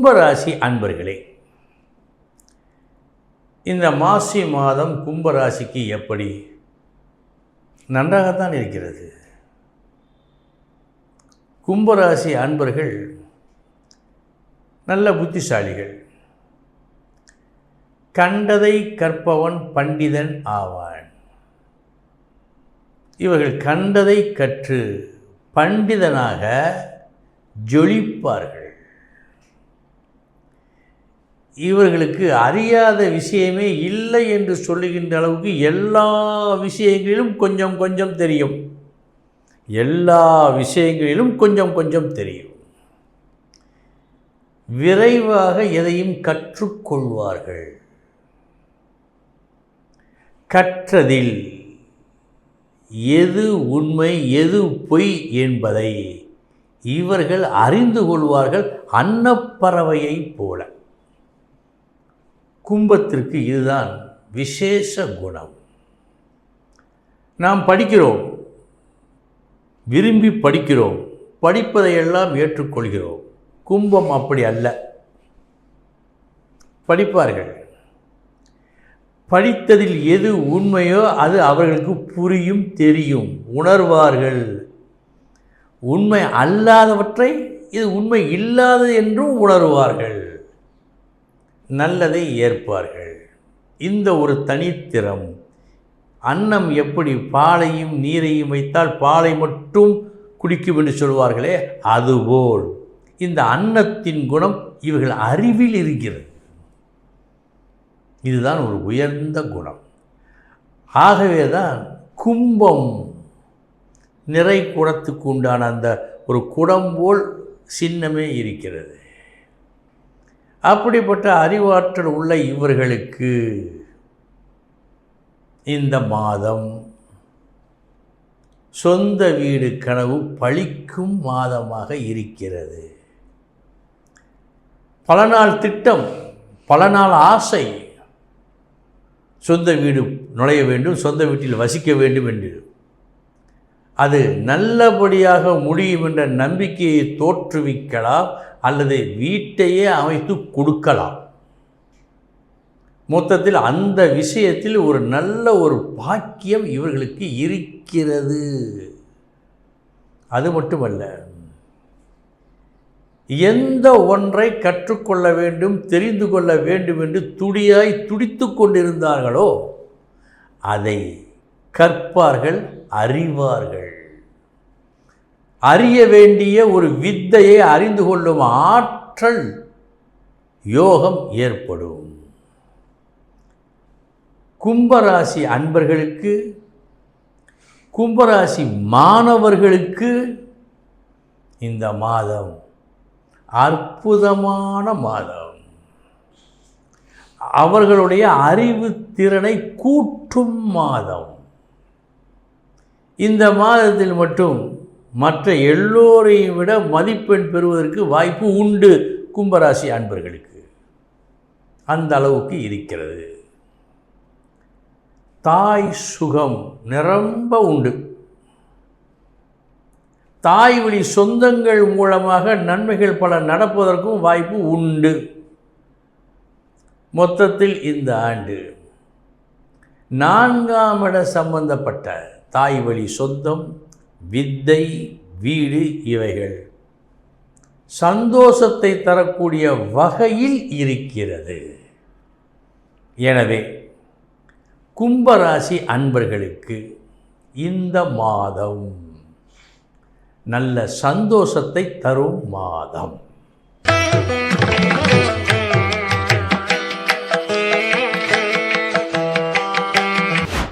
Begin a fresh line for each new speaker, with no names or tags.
கும்பராசி அன்பர்களே, இந்த மாசி மாதம் கும்பராசிக்கு எப்படி? நன்றாகத்தான் இருக்கிறது. கும்பராசி அன்பர்கள் நல்ல புத்திசாலிகள். கண்டதை கற்பவன் பண்டிதன் ஆவான். இவர்கள் கண்டதை கற்று பண்டிதனாக ஜொலிப்பார்கள். இவர்களுக்கு அறியாத விஷயமே இல்லை என்று சொல்லுகின்ற அளவுக்கு எல்லா விஷயங்களிலும் கொஞ்சம் கொஞ்சம் தெரியும். எல்லா விஷயங்களிலும் கொஞ்சம் கொஞ்சம் தெரியும். விரைவாக எதையும் கற்றுக்கொள்வார்கள். கற்றதில் எது உண்மை எது பொய் என்பதை இவர்கள் அறிந்து கொள்வார்கள், அன்னப்பறவையைப் போல. கும்பத்திற்கு இதுதான் விசேஷ குணம். நாம் படிக்கிறோம், விரும்பி படிக்கிறோம், படிப்பதையெல்லாம் ஏற்றுக்கொள்கிறோம். கும்பம் அப்படி அல்ல. படிப்பார்கள். படித்ததில் எது உண்மையோ அது அவர்களுக்கு புரியும், தெரியும், உணர்வார்கள். உண்மை அல்லாதவற்றை இது உண்மை இல்லாதது என்றும் உணர்வார்கள். நல்லதை ஏற்பார்கள். இந்த ஒரு தனித்திறம். அன்னம் எப்படி பாலையும் நீரையும் வைத்தால் பாலை மட்டும் குடிக்கும் என்று சொல்வார்களே, அதுபோல் இந்த அன்னத்தின் குணம் இவர்கள் அறிவில் இருக்கிறது. இதுதான் ஒரு உயர்ந்த குணம். ஆகவே தான் கும்பம் நிறை குடத்துக்கு உண்டான அந்த ஒரு குடம் போல் சின்னமே இருக்கிறது. அப்படிப்பட்ட அறிவாற்றல் உள்ள இவர்களுக்கு இந்த மாதம் சொந்த வீடு கனவு பலிக்கும் மாதமாக இருக்கிறது. பல நாள் திட்டம், பல நாள் ஆசை, சொந்த வீடு நுழைய வேண்டும், சொந்த வீட்டில் வசிக்க வேண்டும் என்று, அது நல்லபடியாக முடியும் என்ற நம்பிக்கையை தோற்றுவிக்கலாம் அல்லது வீட்டையே அமைத்து கொடுக்கலாம். மொத்தத்தில் அந்த விஷயத்தில் ஒரு நல்ல ஒரு பாக்கியம் இவர்களுக்கு இருக்கிறது. அது மட்டுமல்ல, எந்த ஒன்றை கற்றுக்கொள்ள வேண்டும், தெரிந்து கொள்ள வேண்டும் என்று துடித்து கொண்டிருந்தார்களோ அதை கற்பார்கள், அறிவார்கள். அறிய வேண்டிய ஒரு வித்தையை அறிந்து கொள்ளும் ஆற்றல், யோகம் ஏற்படும். கும்பராசி அன்பர்களுக்கு, கும்பராசி மாணவர்களுக்கு இந்த மாதம் அற்புதமான மாதம். அவர்களுடைய அறிவு திறனை கூட்டும் மாதம். இந்த மாதத்தில் மட்டும் மற்ற எல்லோரையும் விட மதிப்பெண் பெறுவதற்கு வாய்ப்பு உண்டு கும்பராசி அன்பர்களுக்கு. அந்த அளவுக்கு இருக்கிறது. தாய் சுகம் நிரம்ப உண்டு. தாய் வழி சொந்தங்கள் மூலமாக நன்மைகள் பல நடப்பதற்கும் வாய்ப்பு உண்டு. மொத்தத்தில் இந்த ஆண்டு 4ஆம் இட சம்பந்தப்பட்ட தாய் வழி சொந்தம், வித்தை, வீடு இவைகள் சந்தோஷத்தை தரக்கூடிய வகையில் இருக்கிறது. எனவே கும்பராசி அன்பர்களுக்கு இந்த மாதம் நல்ல சந்தோஷத்தை தரும் மாதம்.